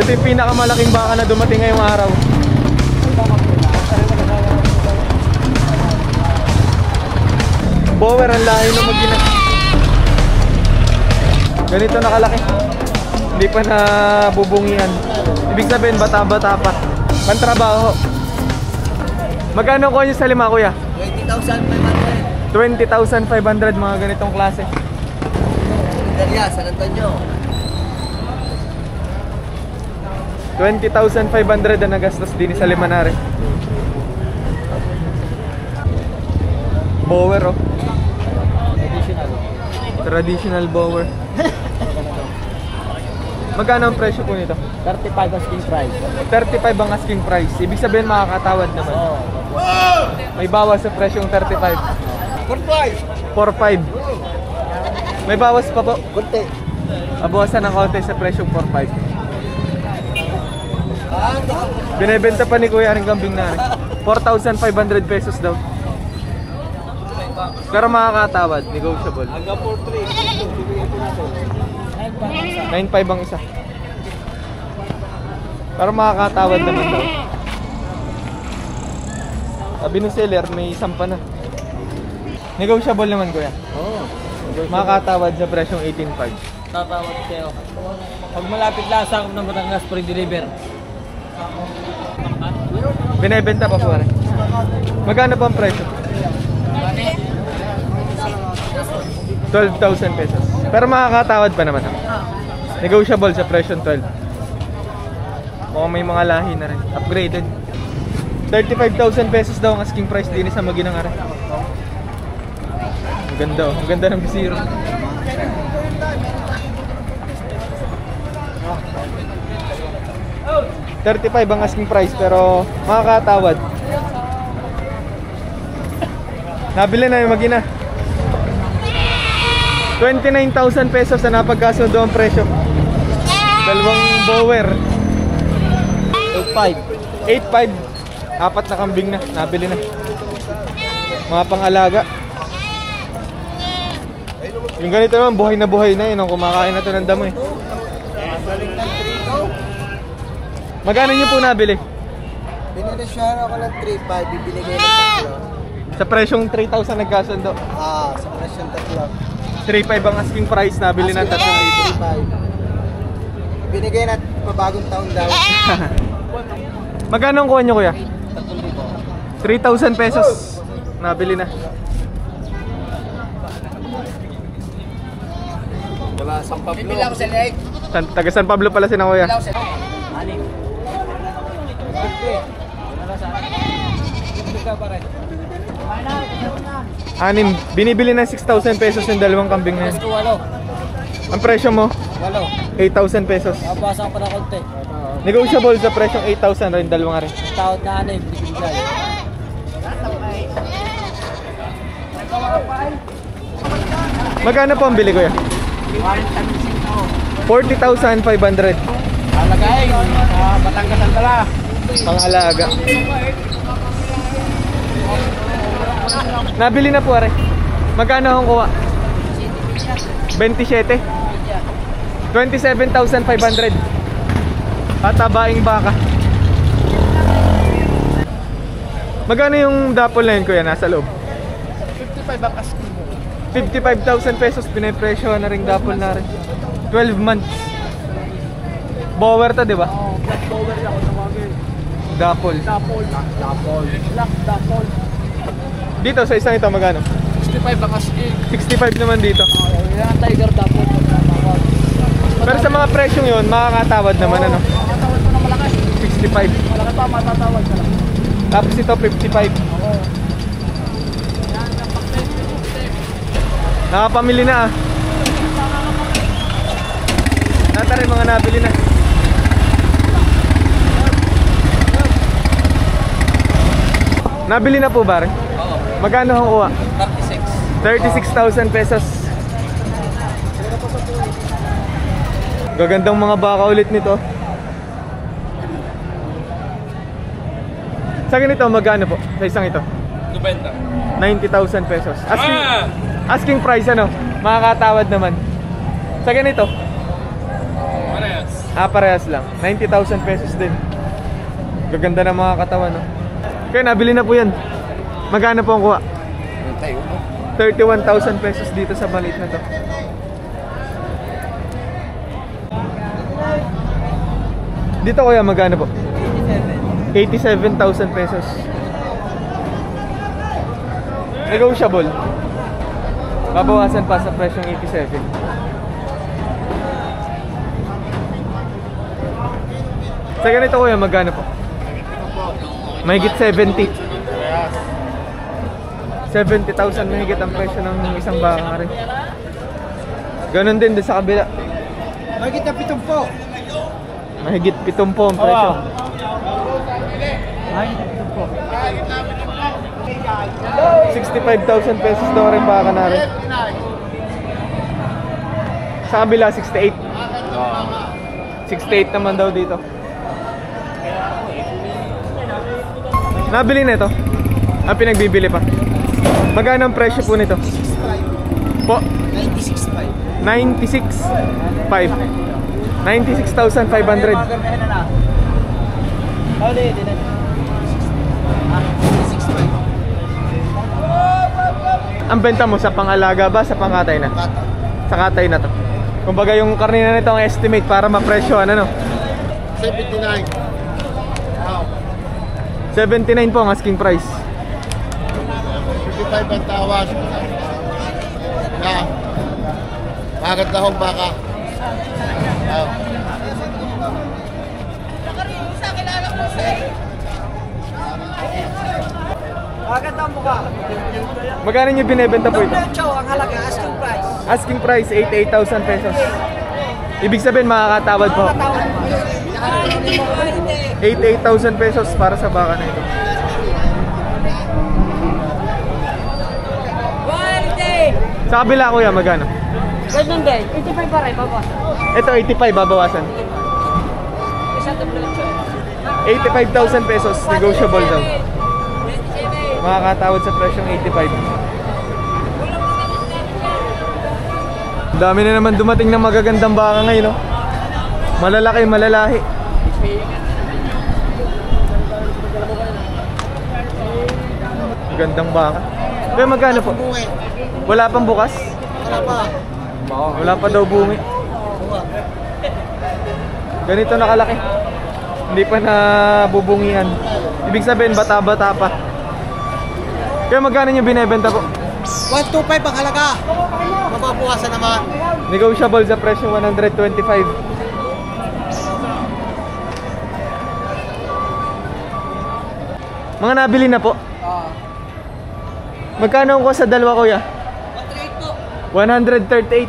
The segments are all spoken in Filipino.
Ito yung pinakamalaking baka na dumating ngayong araw. Bower ang lahi ng Magina. Ganito nakalaki. Hindi pa nabubungian. Ibig sabihin bata-bata pa. Pantrabaho. Magkano ko nyo sa lima, kuya? 20,500. 20,500 mga ganitong klase. Dalia, San Antonio. 20,500 na nagastos din sa Limanare. Bower, oh. Traditional bower. Magkano ang presyo po nito? 35 asking price. 35 ang asking price. Ibig sabihin makakatawad naman. May bawas sa presyong 35. 4.5. May bawas pa po. Kunti. Abawasan ng konti sa presyong 4.5. Binebenta pa ni Kuya ring kambing na rin. 4,500 pesos daw. Pero makakatawad, negotiable. Hanggang 4.3. 9.5 ang isa. Pero makakatawad naman daw. Sabi ng seller, may isang pa na. Negotiable naman, Kuya. Oo. Makakatawad sa presyong 18.5. Tatawad kayo. Pag malapit lang sa akong ng Batangas, free deliver. Binebenta pa po rin. Magkano pa ang presyo? 12,000 pesos. Pero makakatawad pa naman. Negotiable sa presyo 12. Mukhang may mga lahi na rin. Upgraded. 35,000 pesos daw ang asking price din sa Maginang Ara. Ang ganda, oh. Ang ganda ng bisiro. $35 ang asking price pero makakatawad. Nabili na yung Magina. 29,000 pesos na napagkasundo ang presyo. Dalawang bower. 8.5. Apat na kambing na. Nabili na. Mga pangalaga. Yung ganito naman, buhay na yun. Kumakain na ito ng damo eh. Magkano nyo po nabili? Binilisyahan ako ng 3.5. Bibinigay ng tatlo. Sa presyong 3,000 nagkasundo. Sa presyong tatlo. 3.5 ang asking price, nabili ng 3,000. 3.5. Binigay na pabagong taon daw. Magkano ang kuha nyo, Kuya? 3,000 pesos. Nabili na. Wala San Pablo. Bibili ako sa Lake. Taga San Pablo pala si na, Kuya. Anim. Anim. Binibili ng 6,000 pesos yung dalawang kambing na yun. Ang presyo mo? 8,000 pesos. Nabasa ko na konti. Negotiable sa presyong 8,000 rin, dalawang rin. Tawad na anim. Bibigay. Magkano po ang bili, Kuya? 40,500. Alagay. Batangas ang dala. Pangalaga. Nabili na po, are. Magkano ang kuha? 27. 27,500. Patabaing baka. Magkano yung dapol na yun, Kuya? Nasa loob? 55 ang asking mo. 55,000 pesos. Pinapresyo na rin dapol na rin. 12 months. Bower to, di ba? Oo, black power ako tawagin. Dapol. Dapol. Black dapol. Dito sa isang ito magkano? 65 ang asking. 65 naman dito. Yan ang tiger dapol. Pero sa mga presyong yun, makakatawad naman ano? Matatawad ko na malaki. 65. Malaki pa, matatawad ka lang. Tapos ito 55. Oo. Nakapamili na ah. Nata rin mga nabili na. Nabili na po ba rin? Oo. Magkano ang kuha? 36. 36,000 pesos. Gagandang mga baka ulit nito. Sa ganito, magkano po? Sa isang ito? 90,000 pesos. Asking price ano? Makakatawad naman. Sa ganito? Parehas lang. 90,000 pesos din. Gaganda ng mga katawan, no? Kaya nabili na po yan. Magkano po ang kuha? 31,000 pesos dito sa maliit na to. Dito kuya, magkano po? 87,000 pesos. Negotiable. Babawasan pa sa presyong 87. Sa ganito kuya, magkano po? Mahigit 70. 70,000 mahigit ang presyo ng isang baka rin. Ganon din sa kabila. Mahigit na 70. Mahigit 70 ang presyo. Mahigit na 70. 65,000 pesos daw rin baka na rin. Sa kabila, 68. 68 naman daw dito. Nabili na ito? Pinagbibili pa. Magkano ang presyo po nito? Po? 96.5. 96,500. 96,500. Ang benta mo sa pangalaga ba? Sa pangkatay na? Sa katay na to. Kumbaga yung karne na nito ang estimate para mapresyoan, ano? 79. 79 po ang asking price. 55 ang tawas. Maganda hong baka. Maganda ang mukha. Magkano nyo binebenta po ito? Chow, ang halaga, asking price. Asking price, 88,000 pesos. Ibig sabihin makakatawad po. 88,000 pesos para sa baka na ito. Sa kabila kuya, magkano? Ganun din. 85 pa rin, babawasan. Ito 85, babawasan. Isa to blue chow. 85,000 pesos, negotiable daw. Makakatawad sa presyong 85. Dami na naman dumating ng magagandang baka ngayon, no? Malalaki, malalahi. Gandang baka. Kaya magkano po? Wala pang bukas? Wala pa. Wala pa daw bungi. Ganito nakalaki. Hindi pa nabubungian. Ibig sabihin bata-bata pa. Kaya magkano nyo binebenta po? 125 ang halaga. Mababawasan naman. Negotiable sa presyo 125. Mga nabili na po. Magkano ang cost sa dalawa kuya? 138.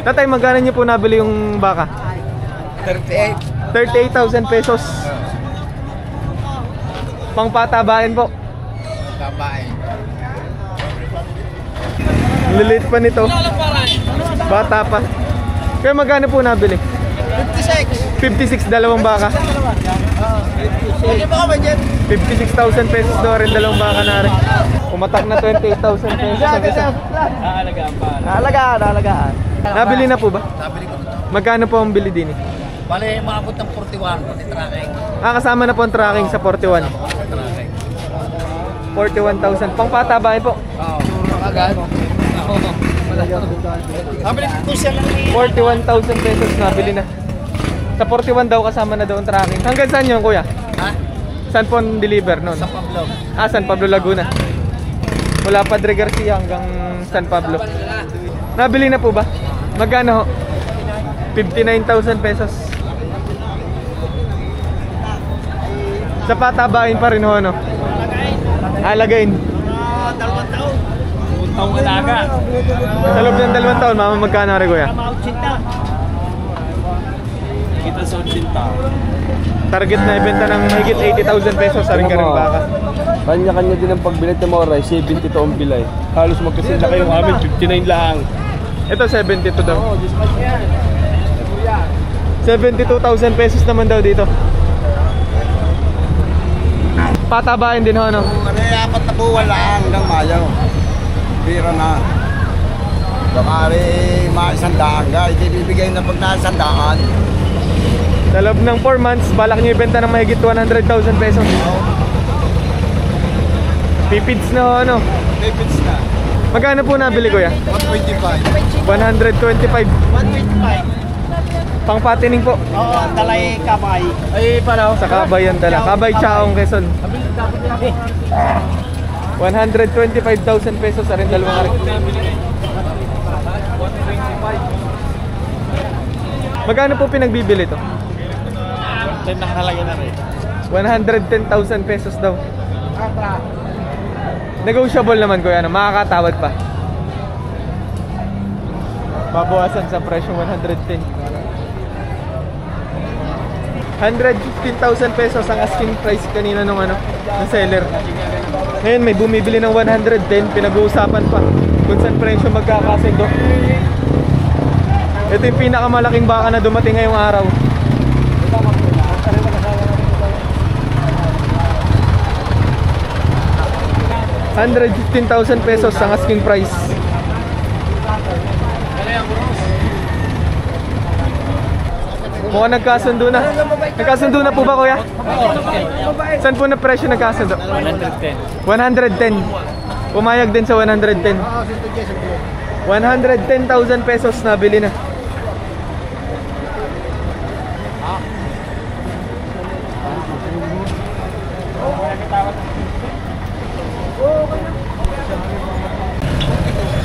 Tatay, magkano niyo po nabili yung baka? 38. 38,000 pesos. Pangpatabain po. Babae. Lilit pa nito. Bata pa. Kaya magkano po nabili? 56. 56, dalawang baka. Hindi ba ka ba dyan? 56,000 pesos daw rin, dalawang baka na rin. Pumatak na 28,000 pesos ang isa. Naalagaan. Nabili na po ba? Nabili ko ito. Magkano po ang bili din eh? Bale, maabot ng 41. Pati tracking. Kasama na po ang tracking sa 41. Tracking. 41,000. Pangpatabain po. Oo. Agad. Nabili ko siya lang ni... 41,000 pesos nabili na. Sa 41 daw kasama na daw ang tracking. Hanggang saan yun kuya? Ha? Saan po deliver noon? Sa Pablo. San Pablo, Laguna. Mula Padre Garcia hanggang San Pablo. Nabili na po ba? Magkano ho? 59,000 pesos. Sa patabain pa rin ho, no? Alagain. Dalawang taong alaga. Sa loob ng 2 taon, mama, magkano rin kuya? Kita sa 80. Target na ibenta ng mahigit 80,000 pesos sa ring karing baka. Kanya-kanya din ang pagbilit ng mga rice, 70 to ang bilay. Halos magkasin na kayong amin, 59 lang. Ito 72 daw. 72,000 pesos naman daw dito. Patabain din ho, no? 4 na buwan lang hanggang Mayo. Pira na. Baka rin mga 100 ka, hindi bibigay na pag nasa 100. Sa loob ng 4 months, balak nyo ibenta ng mahigit 100,000 pesos. Pipids na ho, ano? Pipids na. Magkano po nabili kuya? 125. 125. 125. Pang patining po. Oo, talay kamay. Ay, paano? Sa Kabay yan dala. Kabay Chaong Quezon. 125,000 pesos sa rin dalawang arik. Magkano po pinagbibili to? 10 nakalagay na rin. 110,000 pesos daw. Negotiable naman kuya, ano? Makakatawad pa. Babawasan sa presyo 110. 115,000 pesos ang asking price kanina nung ano, ng seller. Ngayon may bumibili ng 110, pinag-uusapan pa kung saan presyo magkakasundo. Ito yung pinakamalaking baka na dumating ngayong araw. $115,000 pesos ang asking price. Mukhang nagkasundo na. Nagkasundo na po ba kuya? Saan po na presyo nagkasundo? 110. 110. Pumayag din sa 110. 110,000 pesos nabili na.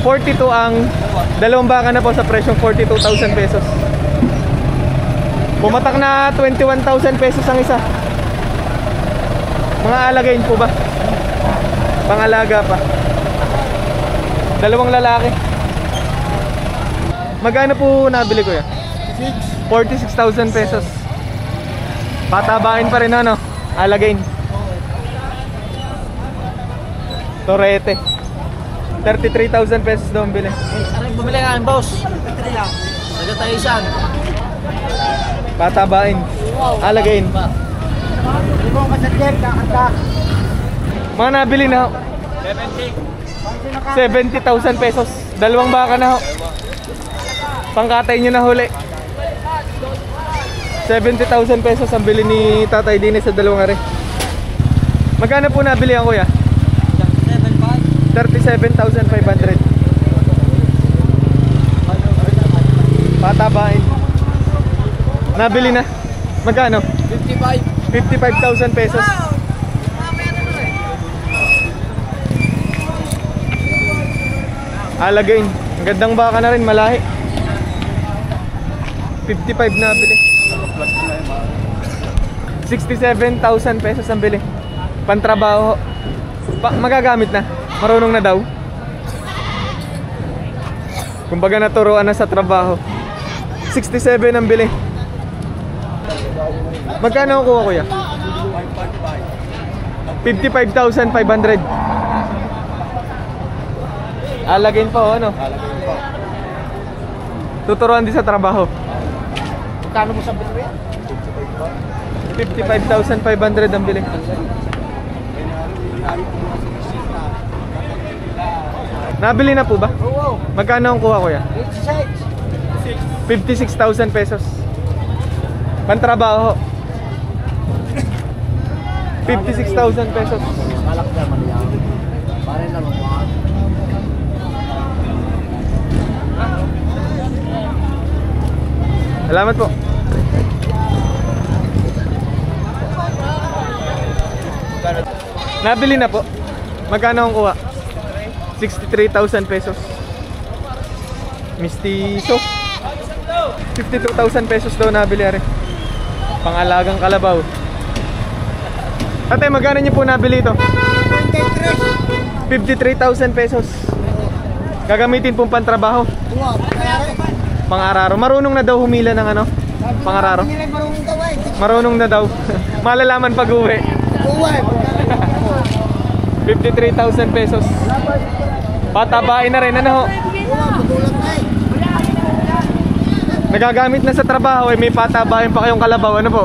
$42 ang dalawang baka na po sa presyong 42,000 pesos. Bumatak na 21,000 pesos ang isa. Mga alagain po ba? Pangalaga pa. Dalawang lalaki. Magkano po nabili ko ya? 46,000 pesos. Patabain pa rin ano? Alagain. Torete. 33,000 pesos daw ang bili. Aray, bumili nga ng boss. Sagot tayo isang. Patabain. Alagain. Mga nabili na ho. 70,000 pesos. Dalawang baka na ho. Pangkatay nyo na huli. 70,000 pesos ang bili ni Tatay Dines sa dalawang are. Magkano po nabili ang kuya? 37,500. Patabain. Nabili na. Magkano? 55,000 pesos. Alagain. Ang gandang baka na rin, malahi. 55 na bili. 67,000 pesos ang bili. Pantrabaho. Magagamit na. Marunong na daw. Kumbaga naturuan na sa trabaho. 67 ang bili. Magkano ang kuha kuya? 55,500. Alagin pa o ano? Tuturuan din sa trabaho. Kano mo sa bito yan? 55,500 ang bili. Nabili na po ba? Oo. Magkano ang kuha kuya? 86. 56,000 pesos. Pantrabaho. 56,000 pesos. Malak naman yan. Pare na lumawag. Salamat po. Nabili na po. Magkano ang kuha? 63,000 pesos. Mistiso. 52,000 pesos daw nabili rin. Pangalagang kalabaw. Ate, magkano niyo po nabili ito? 53,000 pesos. Gagamitin pong pantrabaho. Pang-araro. Marunong na daw humila ng ano? Pang-araro. Marunong na daw. Malalaman pag uwi. 53,000 pesos. Patabain na rin. Ano ho? Nagagamit na sa trabaho. May patabain pa kayong kalabaw. Ano po?